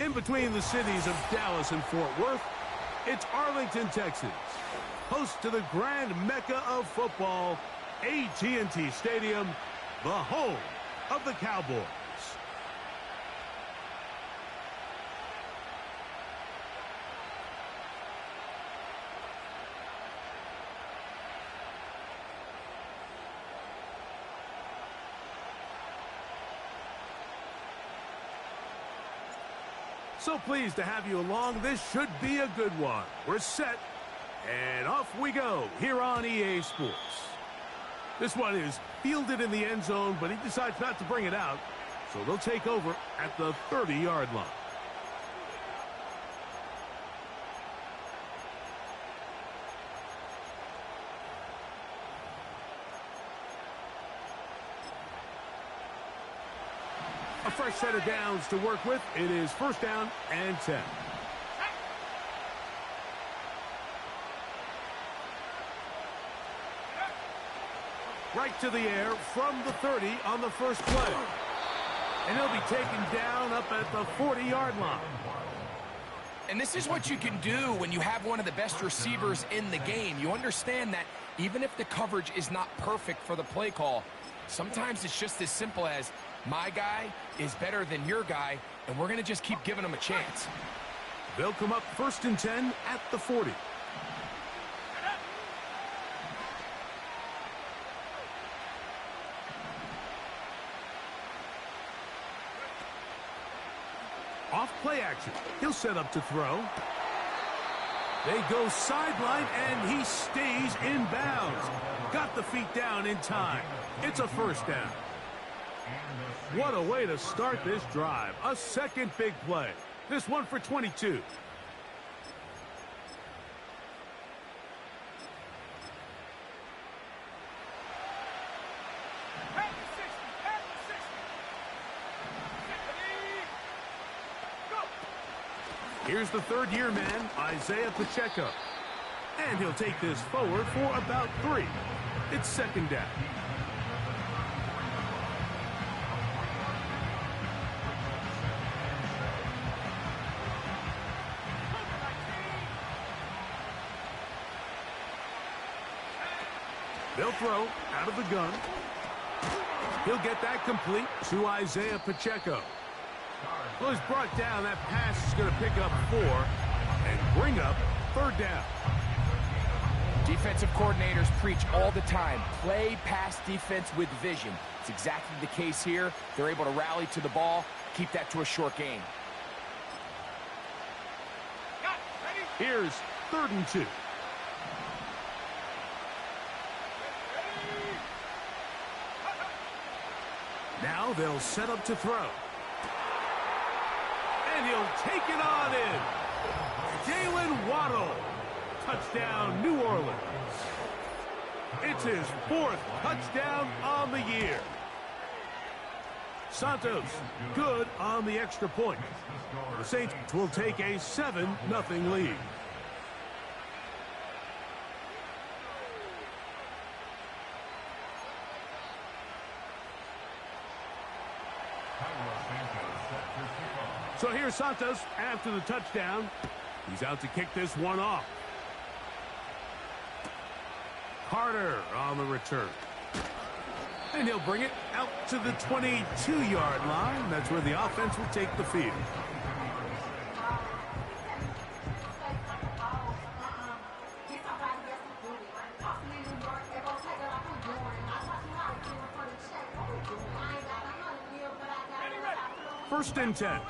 In between the cities of Dallas and Fort Worth, it's Arlington, Texas, host to the grand mecca of football, AT&T Stadium, the home of the Cowboys. So pleased to have you along. This should be a good one. We're set, and off we go here on EA Sports. This one is fielded in the end zone, but he decides not to bring it out, so they'll take over at the 30-yard line. A fresh set of downs to work with. It is first down and 10. Right to the air from the 30 on the first play. And he'll be taken down up at the 40-yard line. And this is what you can do when you have one of the best receivers in the game. You understand that even if the coverage is not perfect for the play call, sometimes it's just as simple as my guy is better than your guy, and we're going to just keep giving him a chance. They'll come up first and 10 at the 40. Off play action. He'll set up to throw. They go sideline, and he stays in bounds. Got the feet down in time. It's a first down. What a way to start this drive. A second big play. This one for 22. Here's the third-year man, Isaiah Pacheco. And he'll take this forward for about 3. It's second down. They'll throw out of the gun. He'll get that complete to Isaiah Pacheco. Well, he's brought down. That pass is going to pick up 4 and bring up third down. Defensive coordinators preach all the time, play pass defense with vision. It's exactly the case here. They're able to rally to the ball, keep that to a short gain. Here's third and 2. Now they'll set up to throw. And he'll take it on in. Jalen Waddle. Touchdown, New Orleans. It's his 4th touchdown on the year. Santos, good on the extra point. The Saints will take a 7-0 lead. So here's Santos after the touchdown. He's out to kick this one off. Carter on the return. And he'll bring it out to the 22-yard line. That's where the offense will take the field. First and 10.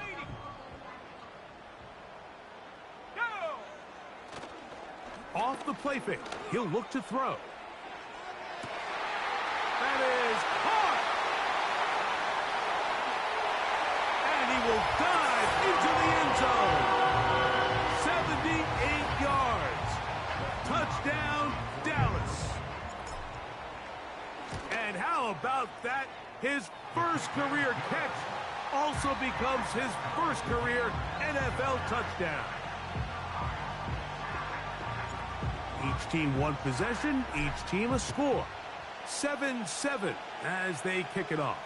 Off the play fake. He'll look to throw. That is caught. And he will dive into the end zone. 78 yards. Touchdown, Dallas. And how about that? His first career catch also becomes his first career NFL touchdown. Each team one possession, each team a score. 7-7 as they kick it off.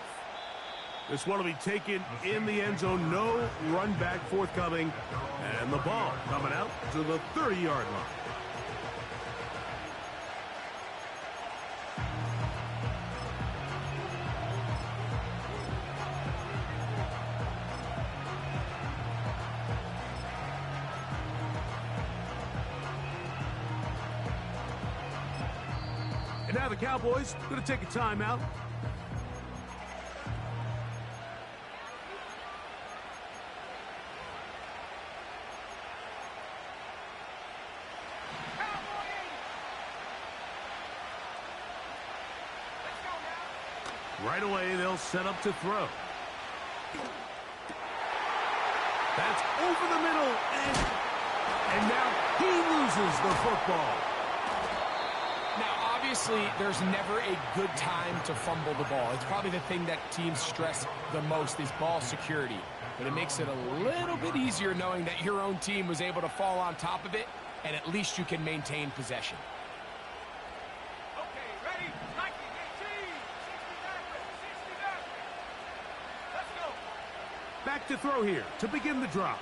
This one will be taken in the end zone. No run back forthcoming. And the ball coming out to the 30-yard line. And now the Cowboys going to take a timeout. Right away, they'll set up to throw. That's over the middle, and now he loses the football. Now, obviously, there's never a good time to fumble the ball. It's probably the thing that teams stress the most is ball security. But it makes it a little bit easier knowing that your own team was able to fall on top of it, and at least you can maintain possession. Back to throw here to begin the drive.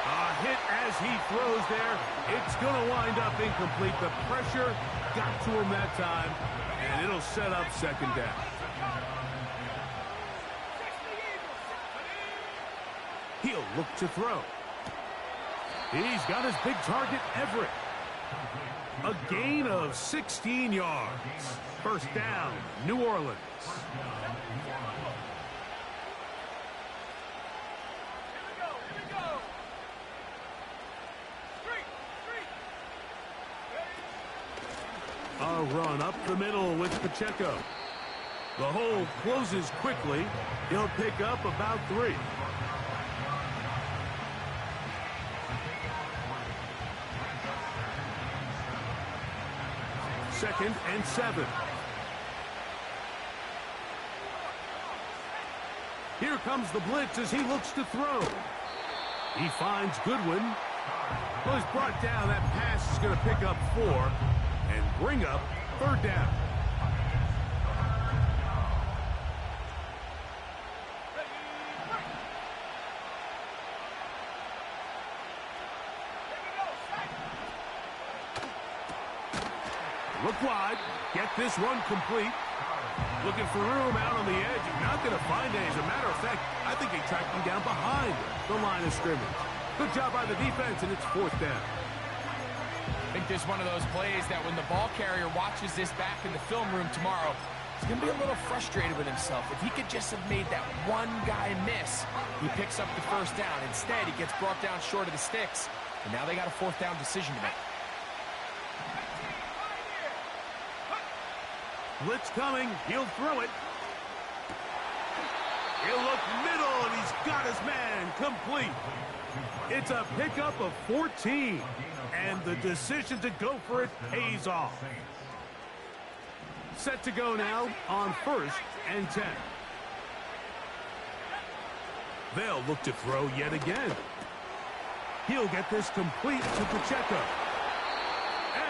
A hit as he throws there. It's going to wind up incomplete. The pressure got to him that time, and it'll set up second down. He'll look to throw. He's got his big target, Everett. A gain of 16 yards. First down, New Orleans. A run up the middle with Pacheco. The hole closes quickly. He'll pick up about 3. Second and 7. Here comes the blitz as he looks to throw. He finds Goodwin. Well, he's brought down. That pass is going to pick up 4 and bring up third down. Look wide. Get this one complete. Looking for room out on the edge. Not going to find it. As a matter of fact, I think they tracked him down behind the line of scrimmage. Good job by the defense, and it's fourth down. I think this is one of those plays that when the ball carrier watches this back in the film room tomorrow, he's going to be a little frustrated with himself. If he could just have made that one guy miss, he picks up the first down. Instead, he gets brought down short of the sticks, and now they got a fourth down decision to make. Blitz coming. He'll throw it. He'll look middle, and he's got his man complete. It's a pickup of 14, and the decision to go for it pays off. Set to go now on first and 10. They'll look to throw yet again. He'll get this complete to Pacheco.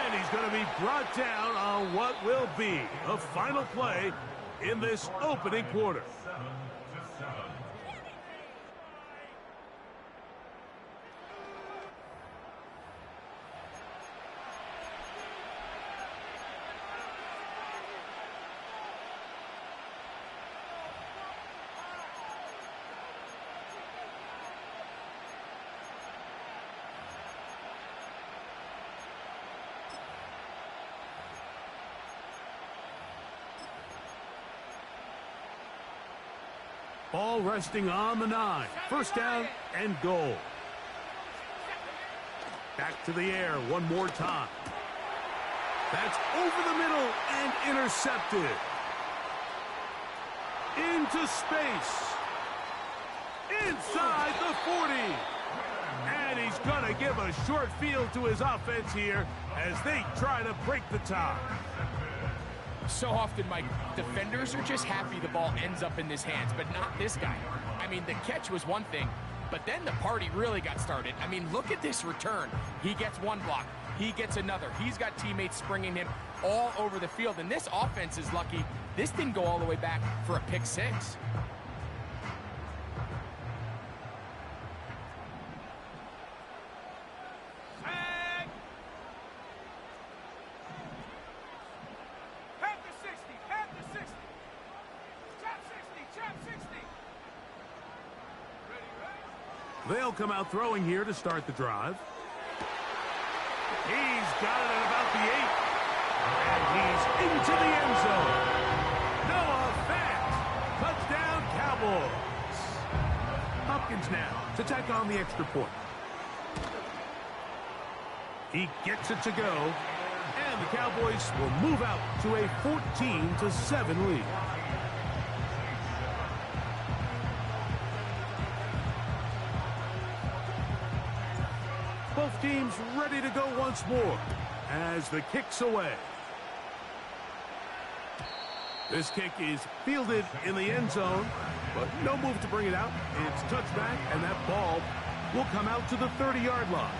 And he's going to be brought down on what will be the final play in this opening quarter. Ball resting on the 9. First down and goal. Back to the air one more time. That's over the middle and intercepted. Into space. Inside the 40. And he's going to give a short field to his offense here as they try to break the tie. So often, Mike, defenders are just happy the ball ends up in his hands, but not this guy. I mean, the catch was one thing, but then the party really got started. I mean, look at this return. He gets one block. He gets another. He's got teammates springing him all over the field, and this offense is lucky This didn't go all the way back for a pick six. They'll come out throwing here to start the drive. He's got it at about the 8. And he's into the end zone. Noah Fant. Touchdown, Cowboys. Hopkins now to tack on the extra point. He gets it to go. And the Cowboys will move out to a 14-7 lead. Both teams ready to go once more as the kick's away. This kick is fielded in the end zone, but no move to bring it out. It's touchback, and that ball will come out to the 30-yard line.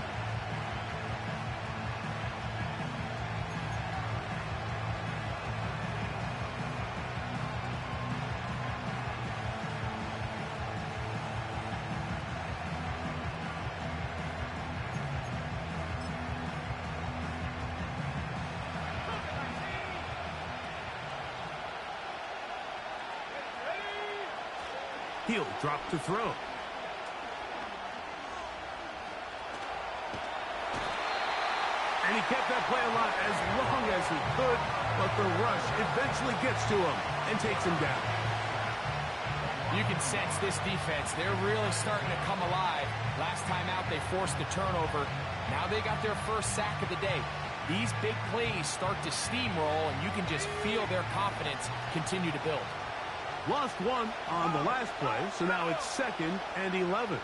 He'll drop to throw. And he kept that play alive as long as he could, but the rush eventually gets to him and takes him down. You can sense this defense. They're really starting to come alive. Last time out, they forced a turnover. Now they got their first sack of the day. These big plays start to steamroll, and you can just feel their confidence continue to build. Lost one on the last play, so now it's 2nd and 11.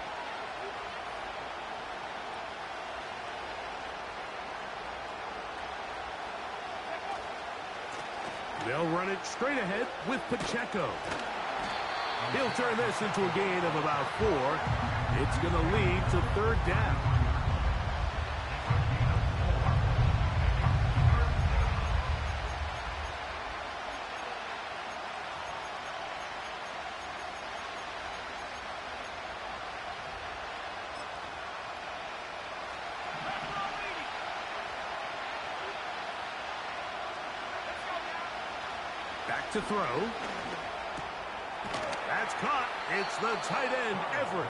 They'll run it straight ahead with Pacheco. He'll turn this into a gain of about 4. It's going to lead to 3rd down. Back to throw. That's caught. It's the tight end, Everett.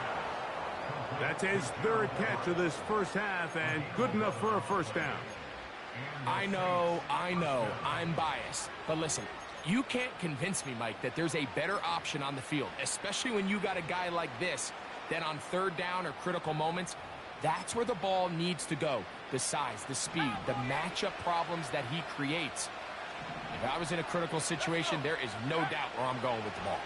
That's his 3rd catch of this first half, and good enough for a first down. I know, I'm biased. But listen, you can't convince me, Mike, that there's a better option on the field, especially when you got a guy like this, that on 3rd down or critical moments, that's where the ball needs to go. The size, the speed, the matchup problems that he creates. If I was in a critical situation, there is no doubt where I'm going with the ball.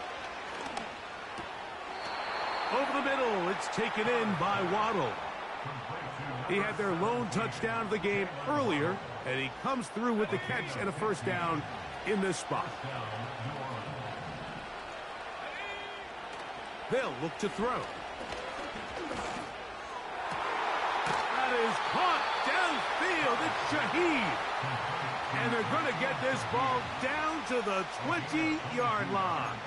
Over the middle, it's taken in by Waddle. He had their lone touchdown of the game earlier, and he comes through with the catch and a first down in this spot. They'll look to throw. That is caught downfield. It's Shaheed. And they're going to get this ball down to the 20-yard line.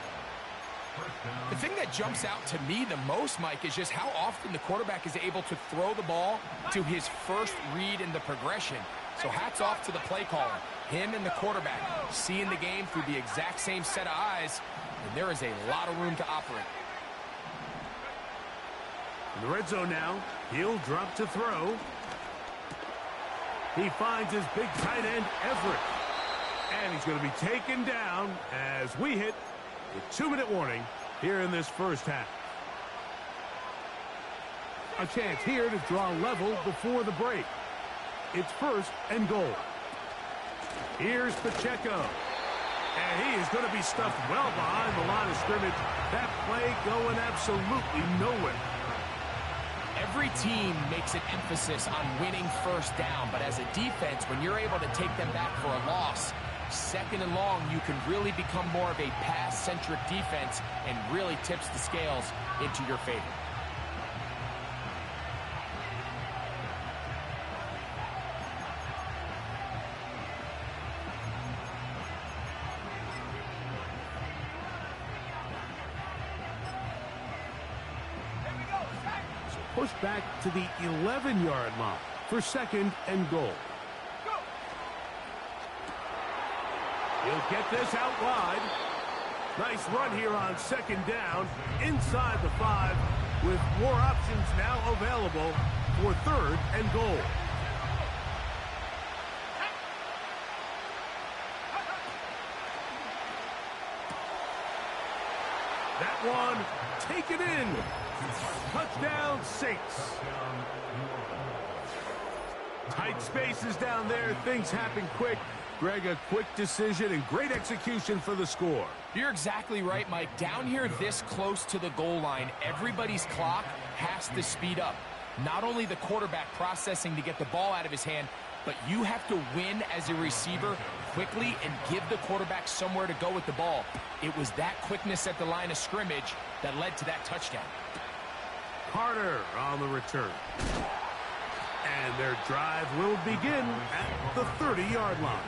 The thing that jumps out to me the most, Mike, is just how often the quarterback is able to throw the ball to his first read in the progression. So hats off to the play caller. Him and the quarterback seeing the game through the exact same set of eyes, and there is a lot of room to operate. In the red zone now, he'll drop to throw. He finds his big tight end, Everett. And he's going to be taken down as we hit a 2-minute warning here in this first half. A chance here to draw level before the break. It's 1st and goal. Here's Pacheco. And he is going to be stuffed well behind the line of scrimmage. That play going absolutely nowhere. Every team makes an emphasis on winning first down, but as a defense, when you're able to take them back for a loss, 2nd and long, you can really become more of a pass-centric defense and really tips the scales into your favor. push back to the 11-yard line for second and goal. He'll get this out wide. Nice run here on second down inside the 5 with more options now available for third and goal. That one taken in. Touchdown Saints. Tight spaces down there. Things happen quick. Greg, a quick decision and great execution for the score. You're exactly right, Mike. Down here this close to the goal line, everybody's clock has to speed up. Not only the quarterback processing to get the ball out of his hand, but you have to win as a receiver quickly and give the quarterback somewhere to go with the ball. It was that quickness at the line of scrimmage that led to that touchdown. Carter on the return. And their drive will begin at the 30-yard line.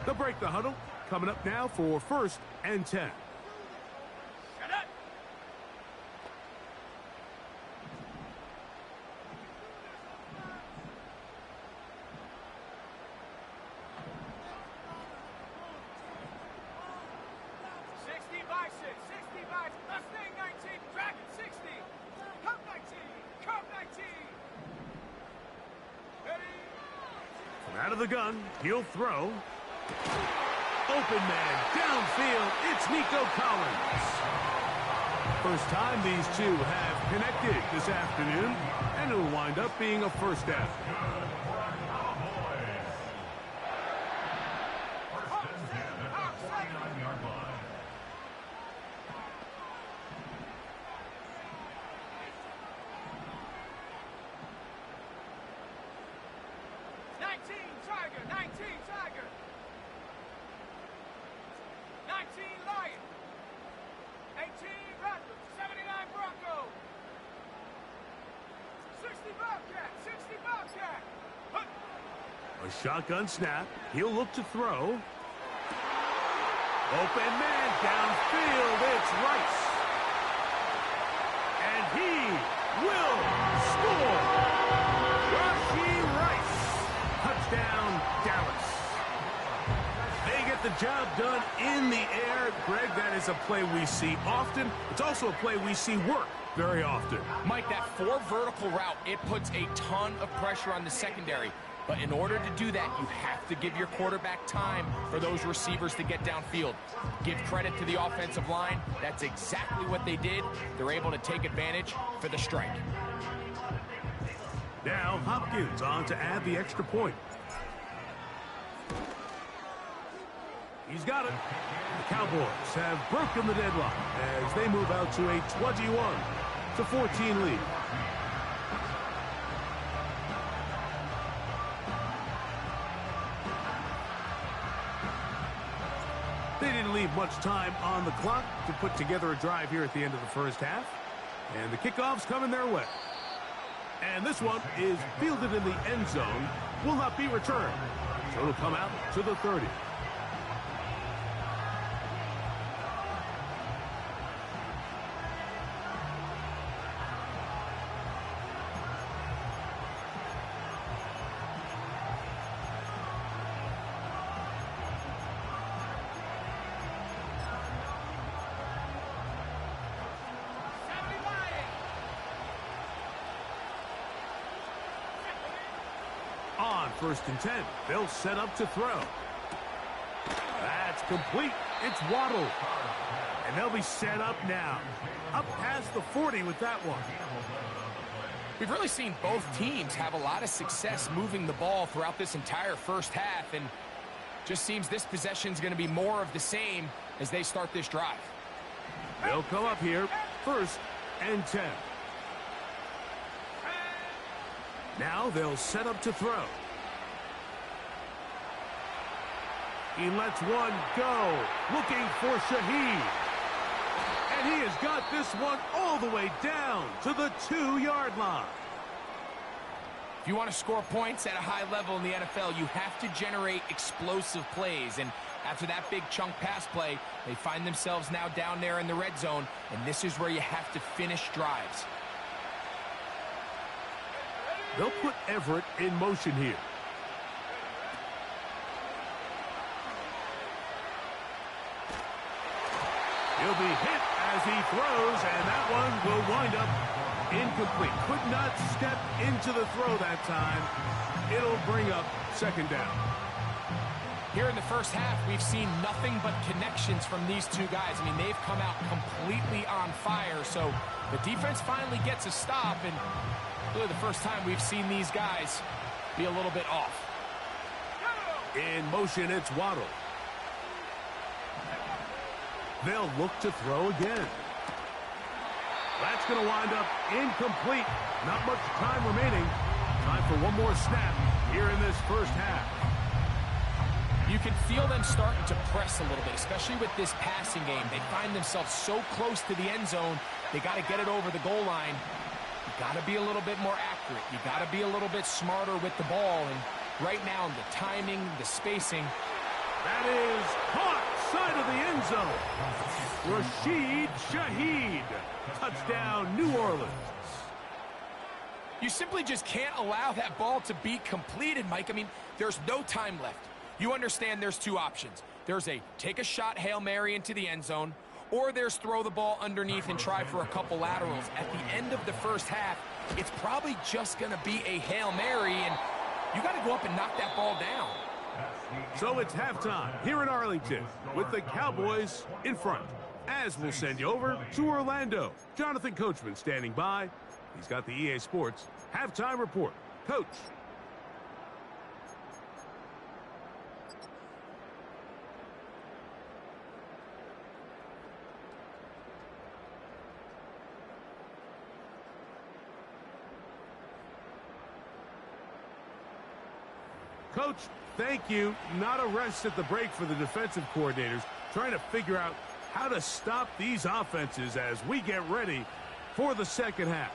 They'll break the huddle. Coming up now for first and 10. Out of the gun, he'll throw. Open man, downfield, it's Nico Collins. First time these two have connected this afternoon, and it'll wind up being a first down. A shotgun snap. He'll look to throw. Open man downfield. It's Rice. And he will score. Rashee Rice. Touchdown, Dallas. They get the job done in the air. Greg, that is a play we see often. It's also a play we see work very often. Mike, that 4 vertical route, it puts a ton of pressure on the secondary. But in order to do that, you have to give your quarterback time for those receivers to get downfield. Give credit to the offensive line. That's exactly what they did. They're able to take advantage for the strike. Now Hopkins on to add the extra point. He's got it. The Cowboys have broken the deadlock as they move out to a 21-14 lead. They didn't leave much time on the clock to put together a drive here at the end of the first half. And the kickoff's coming their way. And this one is fielded in the end zone. Will not be returned. So it'll come out to the 30. On first and 10, they'll set up to throw. That's complete. It's Waddle. And they'll be set up now. Up past the 40 with that one. We've really seen both teams have a lot of success moving the ball throughout this entire first half, and just seems this possession is going to be more of the same as they start this drive. They'll come up here, first and 10. Now they'll set up to throw. He lets one go, looking for Shaheed. And he has got this one all the way down to the 2-yard line. If you want to score points at a high level in the NFL, you have to generate explosive plays. And after that big chunk pass play, they find themselves now down there in the red zone, and this is where you have to finish drives. They'll put Everett in motion here. He'll be hit as he throws, and that one will wind up incomplete. Could not step into the throw that time. It'll bring up second down. Here in the first half, we've seen nothing but connections from these two guys. I mean, they've come out completely on fire, so the defense finally gets a stop, and really the first time we've seen these guys be a little bit off. In motion, it's Waddle. They'll look to throw again. That's going to wind up incomplete. Not much time remaining. Time for one more snap here in this first half. You can feel them starting to press a little bit, especially with this passing game. They find themselves so close to the end zone, they got to get it over the goal line. You got to be a little bit more accurate. You got to be a little bit smarter with the ball. And right now, the timing, the spacing. That is caught side of the end zone. Rashid Shaheed. Touchdown, New Orleans. You simply just can't allow that ball to be completed, Mike. I mean, there's no time left. You understand there's two options. There's a take a shot Hail Mary into the end zone, or there's throw the ball underneath and try for a couple laterals. At the end of the first half, it's probably just going to be a Hail Mary, and you got to go up and knock that ball down. So it's halftime here in Arlington with the Cowboys in front. As we'll send you over to Orlando. Jonathan Coachman standing by. He's got the EA Sports halftime report. Coach. Coach, thank you. Not a rest at the break for the defensive coordinators, trying to figure out how to stop these offenses as we get ready for the second half.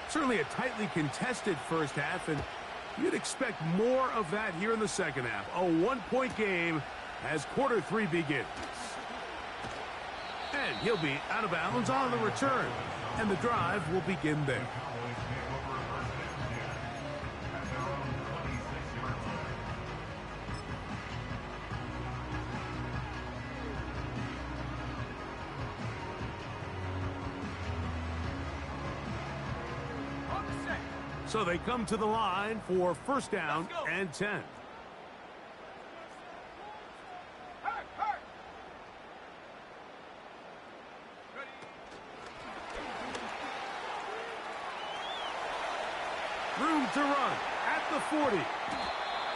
Certainly a tightly contested first half, and you'd expect more of that here in the second half. A one-point game as quarter three begins. And he'll be out of bounds on the return, and the drive will begin there. So they come to the line for first down and 10. Room to run at the 40.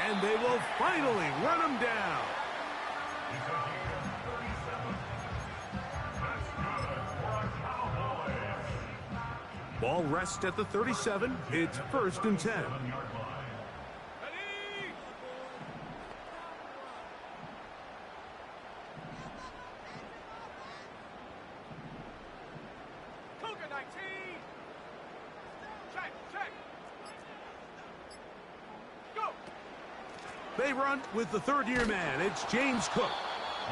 And they will finally run him down. Ball rests at the 37. It's first and 10. They run with the third-year man. It's James Cook.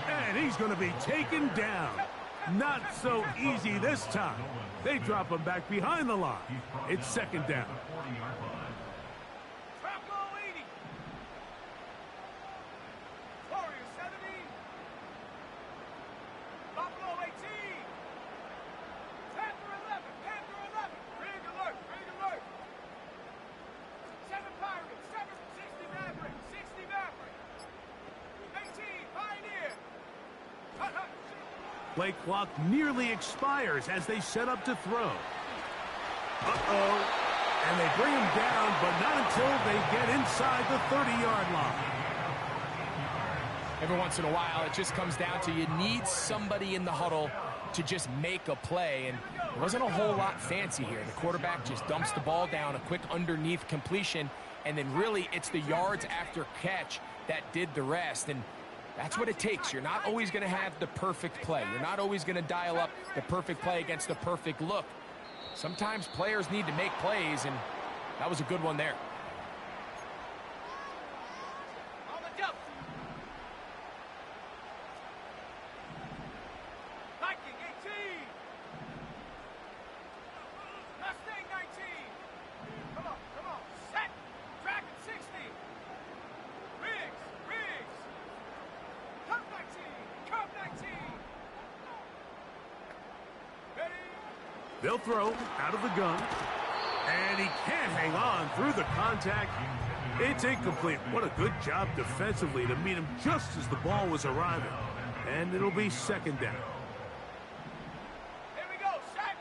And he's going to be taken down. Not so easy this time. They drop him back behind the line. It's second down. Play clock nearly expires as they set up to throw. Uh-oh. And they bring him down, but not until they get inside the 30-yard line. Every once in a while, it just comes down to you need somebody in the huddle to just make a play, and there wasn't a whole lot fancy here. The quarterback just dumps the ball down, a quick underneath completion, and then really it's the yards after catch that did the rest, and that's what it takes. You're not always going to have the perfect play. You're not always going to dial up the perfect play against the perfect look. Sometimes players need to make plays, and that was a good one there. They'll throw out of the gun, and he can't hang on through the contact. It's incomplete. What a good job defensively to meet him just as the ball was arriving. And it'll be second down. Here we go, set.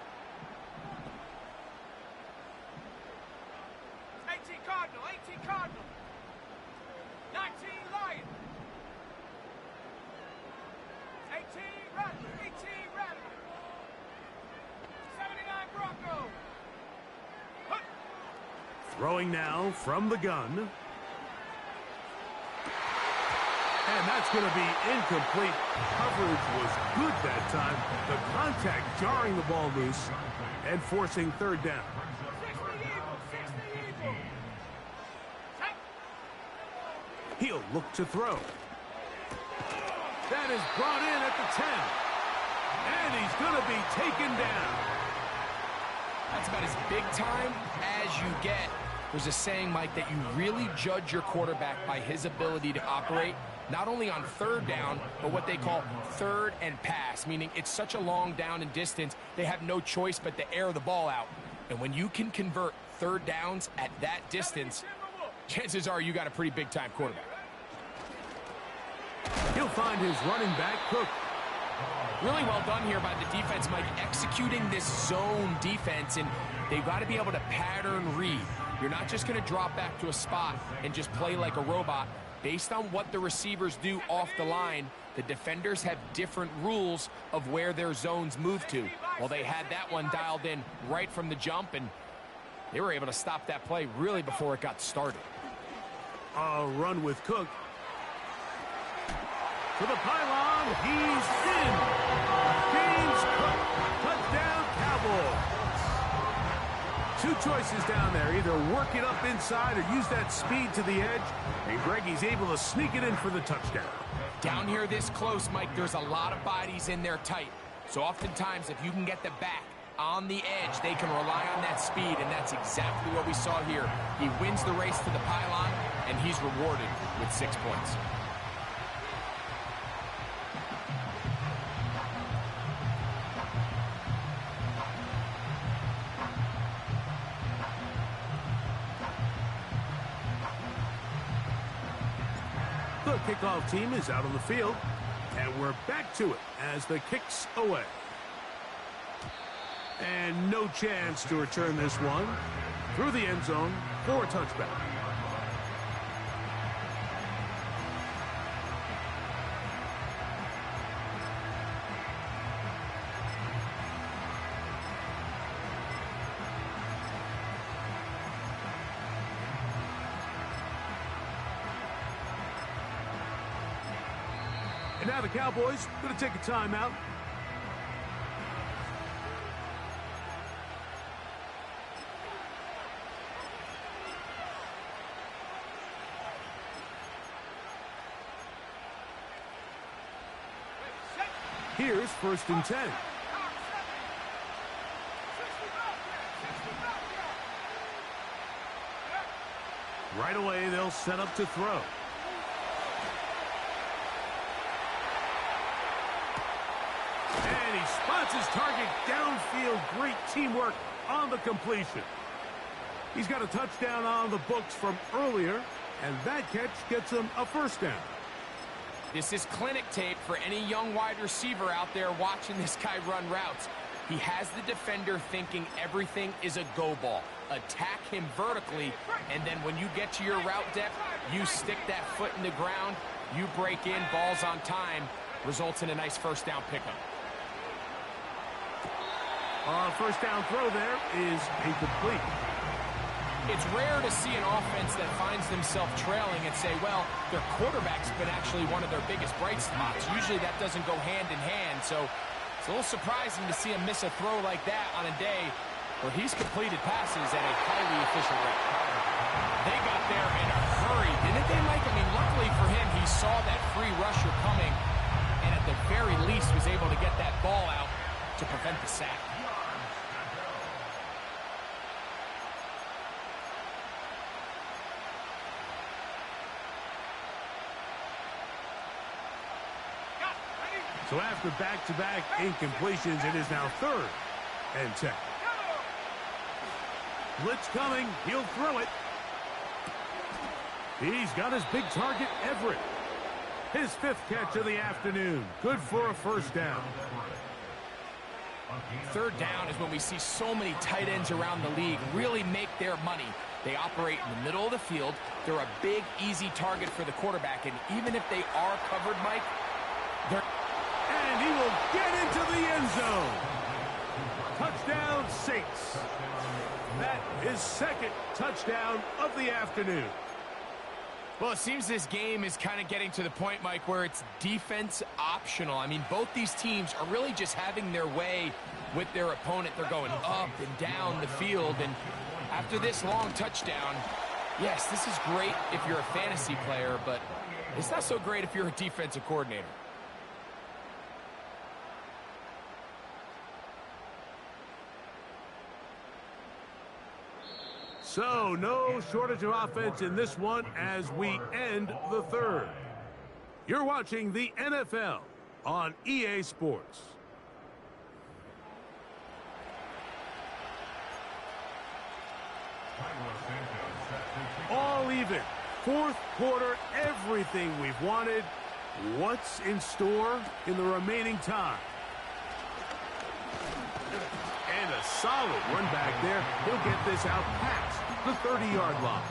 18 Cardinal, 18 Cardinal. 19 Lion. 18 Rattler, 18 Rattler. 79 Bronco. Throwing now from the gun. And that's going to be incomplete. Coverage was good that time. The contact jarring the ball loose and forcing third down. 60 Eagle. He'll look to throw. That is brought in at the 10. And he's going to be taken down. That's about as big time as you get. There's a saying, Mike, that you really judge your quarterback by his ability to operate, not only on third down, but what they call third and pass, meaning it's such a long down and distance, they have no choice but to air the ball out. And when you can convert third downs at that distance, chances are you got a pretty big-time quarterback. He'll find his running back, Cook. Really well done here by the defense, Mike, executing this zone defense, and they've got to be able to pattern read. You're not just going to drop back to a spot and just play like a robot. Based on what the receivers do off the line, the defenders have different rules of where their zones move to. Well, they had that one dialed in right from the jump, and they were able to stop that play really before it got started. A run with Cook. To the pylon, he's in. James Cook, touchdown Cowboys. Two choices down there, either work it up inside or use that speed to the edge, and Greggy's able to sneak it in for the touchdown. Down here this close, Mike, there's a lot of bodies in there tight. So oftentimes, if you can get the back on the edge, they can rely on that speed, and that's exactly what we saw here. He wins the race to the pylon, and he's rewarded with 6 points. The kickoff team is out on the field, and we're back to it as the kick's away. And no chance to return this one through the end zone for a touchback. And now the Cowboys going to take a timeout. Here's 1st and 10. Right away, they'll set up to throw. And he spots his target downfield. Great teamwork on the completion. He's got a touchdown on the books from earlier, and that catch gets him a first down. This is clinic tape for any young wide receiver out there watching this guy run routes. He has the defender thinking everything is a go ball. Attack him vertically, and then when you get to your route depth, you stick that foot in the ground You break in, balls on time, results in a nice first down pickup. First down throw there is incomplete. It's rare to see an offense that finds themselves trailing and say, well, their quarterback's been actually one of their biggest bright spots. Usually that doesn't go hand in hand, so it's a little surprising to see him miss a throw like that on a day where he's completed passes at a highly efficient rate. They got there in a hurry, didn't they, Mike? I mean, luckily for him, he saw that free rusher coming and at the very least was able to get that ball out to prevent the sack. So after back-to-back incompletions, it is now 3rd and 10. Blitz coming. He'll throw it. He's got his big target, Everett. His 5th catch of the afternoon. Good for a first down. 3rd down is when we see so many tight ends around the league really make their money. They operate in the middle of the field. They're a big, easy target for the quarterback. And even if they are covered, Mike, they're... And he will get into the end zone. Touchdown, Saints. That is 2nd touchdown of the afternoon. Well, it seems this game is kind of getting to the point, Mike, where it's defense optional. I mean, both these teams are really just having their way with their opponent. They're going up and down the field. And after this long touchdown, yes, this is great if you're a fantasy player, but it's not so great if you're a defensive coordinator. So, no shortage of offense in this one as we end the 3rd. You're watching the NFL on EA Sports. All even. 4th quarter, everything we've wanted. What's in store in the remaining time? And a solid run back there. He'll get this out past the 30-yard line.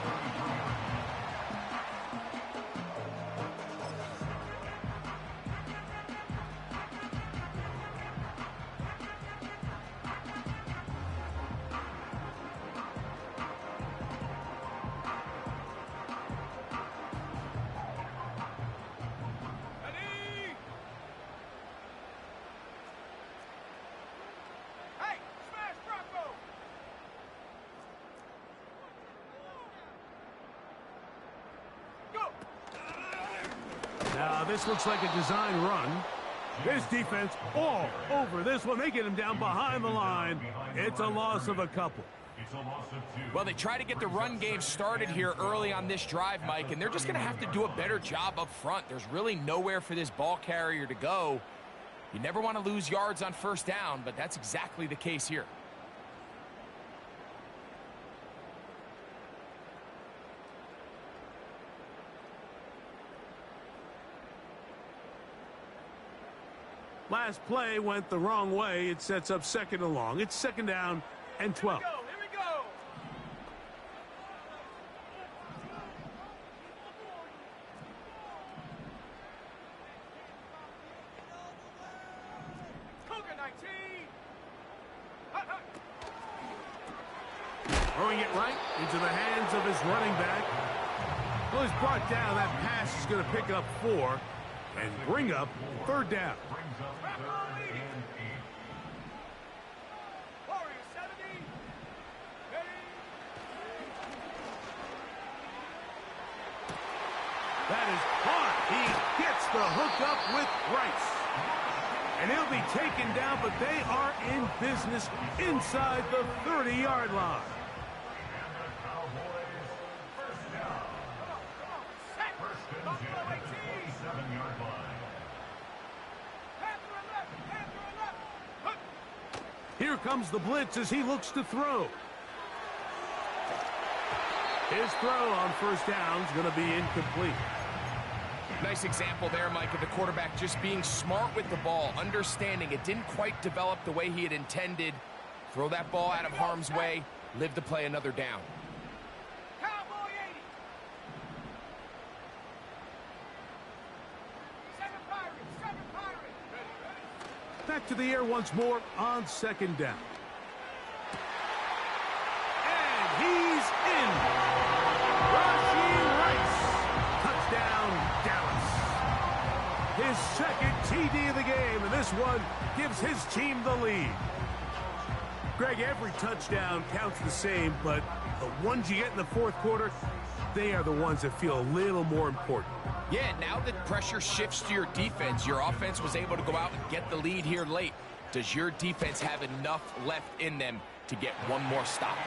Now, this looks like a design run. This defense all over this one. They get him down behind the line. It's a loss of a couple. Well, they try to get the run game started here early on this drive, Mike, and they're just going to have to do a better job up front. There's really nowhere for this ball carrier to go. You never want to lose yards on first down, but that's exactly the case here. Last play went the wrong way. It sets up 2nd and long. It's 2nd down and 12. Here we go. Cougar 19. Throwing it right into the hands of his running back. Well, he's brought down. That pass is going to pick up 4 and bring up 3rd down. That is caught. He gets the hookup with Rice. And he'll be taken down, but they are in business inside the 30-yard line. Here comes the blitz as he looks to throw. His throw on first down is going to be incomplete. Nice example there, Mike, of the quarterback just being smart with the ball, understanding it didn't quite develop the way he had intended. Throw that ball out of harm's way, live to play another down. Cowboy 80. Back to the air once more on second down. And he's in. Rashee Rice. Touchdown, Dallas. His second TD of the game, and this one gives his team the lead. Greg, every touchdown counts the same, but the ones you get in the fourth quarter, they are the ones that feel a little more important. Yeah, now that pressure shifts to your defense, your offense was able to go out and get the lead here late. Does your defense have enough left in them to get one more stop?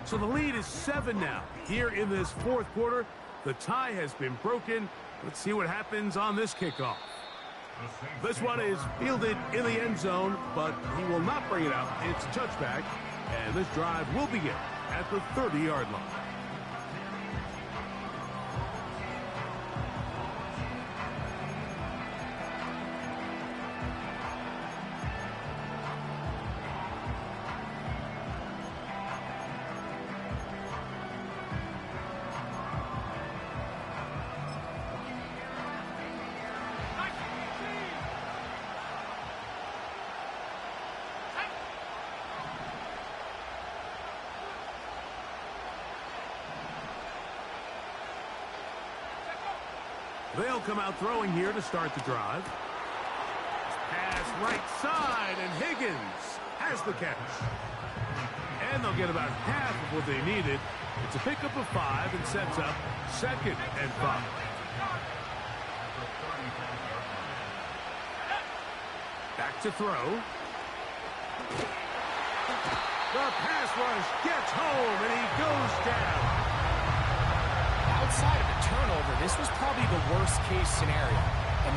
So the lead is 7 now. Here in this fourth quarter, the tie has been broken. Let's see what happens on this kickoff. This one is fielded in the end zone, but he will not bring it out. It's a touchback, and this drive will begin at the 30-yard line. They'll come out throwing here to start the drive. Pass right side, and Higgins has the catch. And they'll get about half of what they needed. It's a pickup of 5 and sets up 2nd and 5. Back to throw. The pass rush gets home, and he goes down. Outside of a turnover, this was probably the worst-case scenario.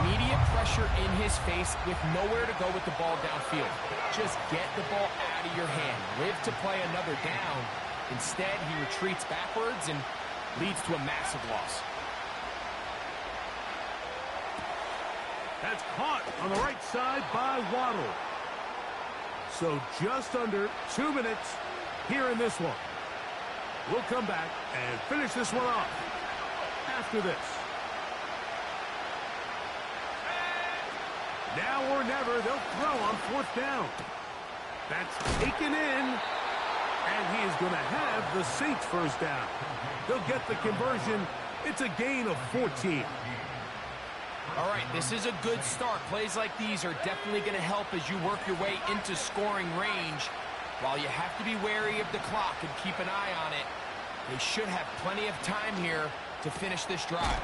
Immediate pressure in his face with nowhere to go with the ball downfield. Just get the ball out of your hand. Live to play another down. Instead, he retreats backwards and leads to a massive loss. That's caught on the right side by Waddle. So just under 2 minutes here in this one. We'll come back and finish this one off after this. Now or never, they'll throw on 4th down. That's taken in, and he is going to have the Saints first down. They'll get the conversion. It's a gain of 14. All right, this is a good start. Plays like these are definitely going to help as you work your way into scoring range. While you have to be wary of the clock and keep an eye on it, they should have plenty of time here to finish this drive.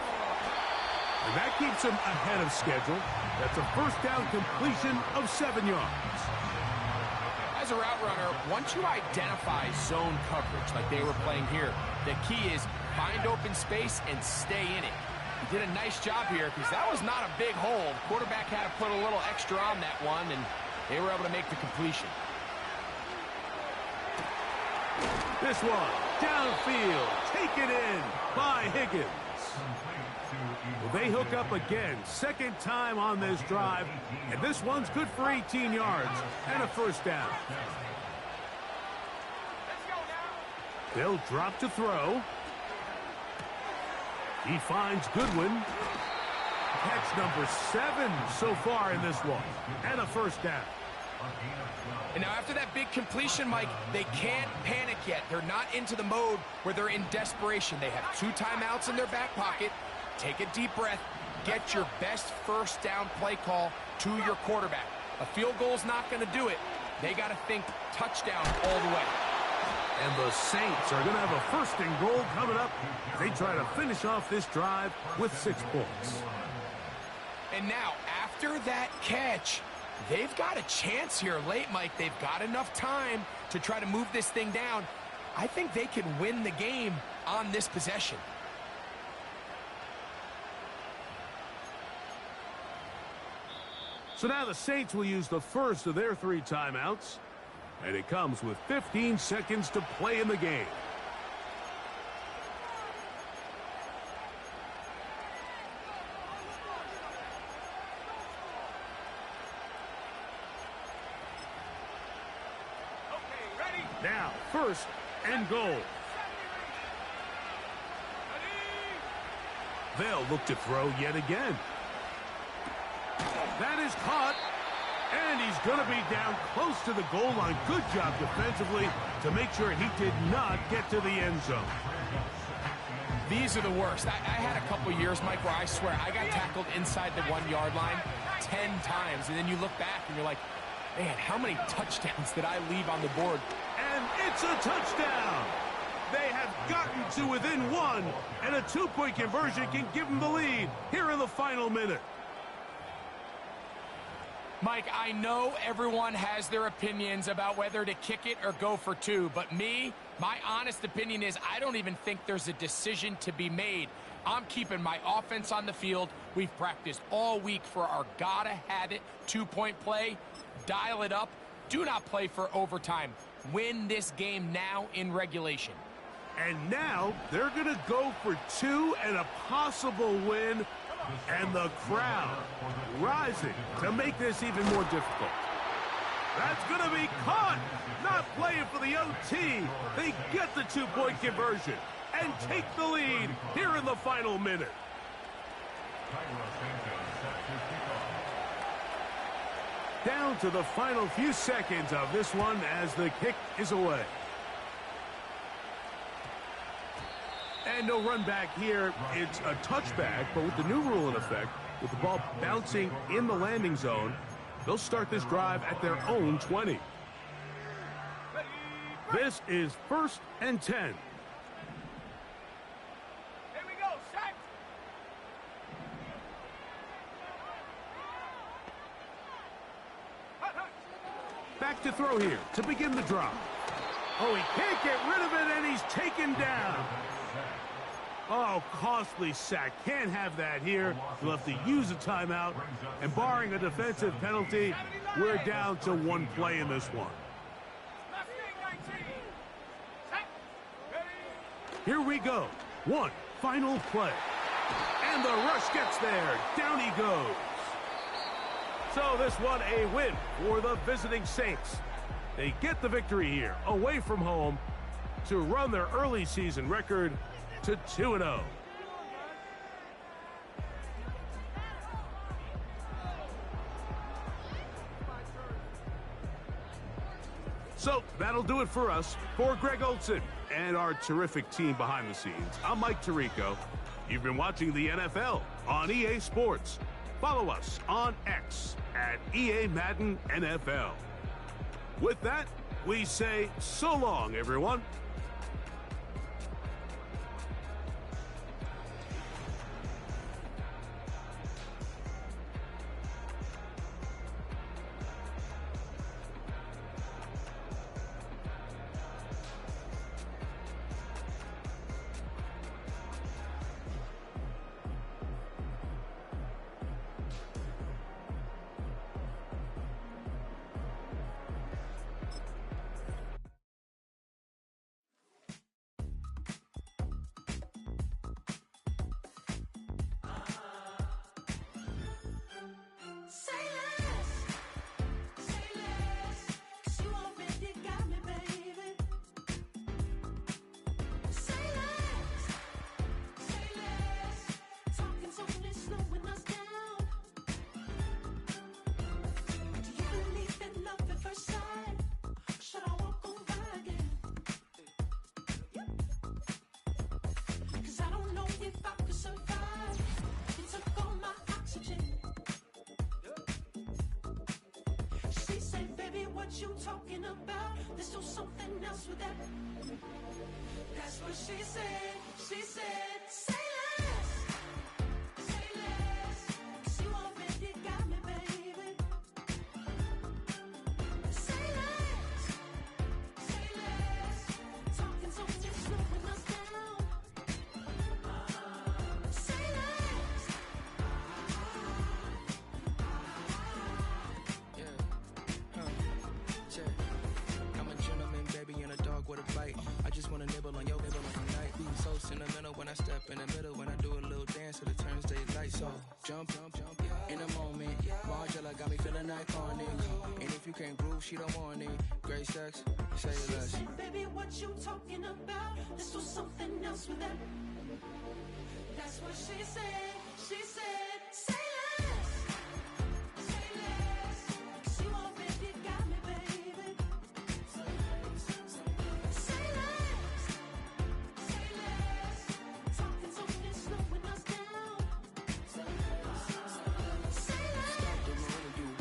And that keeps them ahead of schedule. That's a first down completion of 7 yards. As a route runner, once you identify zone coverage like they were playing here, the key is find open space and stay in it. He did a nice job here because that was not a big hole. The quarterback had to put a little extra on that one, and they were able to make the completion. This one, downfield, taken in by Higgins. Well, they hook up again, 2nd time on this drive, and this one's good for 18 yards and a first down. They'll drop to throw. He finds Goodwin. Catch number 7 so far in this one, and a first down. And now after that big completion, Mike, they can't panic yet. They're not into the mode where they're in desperation. They have 2 timeouts in their back pocket. Take a deep breath. Get your best first down play call to your quarterback. A field goal's not going to do it. They got to think touchdown all the way. And the Saints are going to have a 1st and goal coming up. They try to finish off this drive with 6 points. And now, after that catch, they've got a chance here late, Mike. They've got enough time to try to move this thing down. I think they can win the game on this possession. So now the Saints will use the first of their 3 timeouts. And it comes with 15 seconds to play in the game. Now, first and goal. They'll look to throw yet again. That is caught. And he's going to be down close to the goal line. Good job defensively to make sure he did not get to the end zone. These are the worst. I had a couple years, Mike, where I swear I got tackled inside the 1-yard line 10 times. And then you look back and you're like, man, how many touchdowns did I leave on the board? And it's a touchdown. They have gotten to within one, and a 2-point conversion can give them the lead here in the final minute. Mike, I know everyone has their opinions about whether to kick it or go for two, but me, my honest opinion is I don't even think there's a decision to be made. I'm keeping my offense on the field. We've practiced all week for our gotta-have-it 2-point play. Dial it up. Do not play for overtime. Win this game now in regulation. And now they're going to go for two and a possible win. And the crowd rising to make this even more difficult. That's going to be caught. Not playing for the OT. They get the 2-point conversion and take the lead here in the final minute. Down to the final few seconds of this one as the kick is away. And no run back here. It's a touchback, but with the new rule in effect, with the ball bouncing in the landing zone, they'll start this drive at their own 20. This is 1st and 10. Here we go, set. Back to throw here to begin the drive. Oh, he can't get rid of it, and he's taken down. Oh, costly sack. Can't have that here. We'll have to use a timeout. And barring a defensive penalty, we're down to one play in this one. Here we go. One final play. And the rush gets there. Down he goes. So this one a win for the visiting Saints. They get the victory here, away from home, to run their early season record to 2-0. So that'll do it for us. For Greg Olsen and our terrific team behind the scenes, I'm Mike Tirico. You've been watching the NFL on EA Sports. Follow us on X at EA Madden NFL. With that, we say so long, everyone. You talking about? Let's do something else with that. That's what she said. She said, say less. Say less. 'Cause you already got me, baby. Say less. Say less. Talking so much, slowing us down. Say less. I'm a gentleman, baby, and a dog with a bite. I just wanna nibble on your nibble on the night. So sentimental when I step in the middle. When I do a little dance, it turns daylight. So jump, jump, jump, yeah. in a moment. Margella got me feeling iconic. And if you can't groove, she don't want it. Great sex, say She less. said, baby, what you talking about? This was something else with that. That's what she said.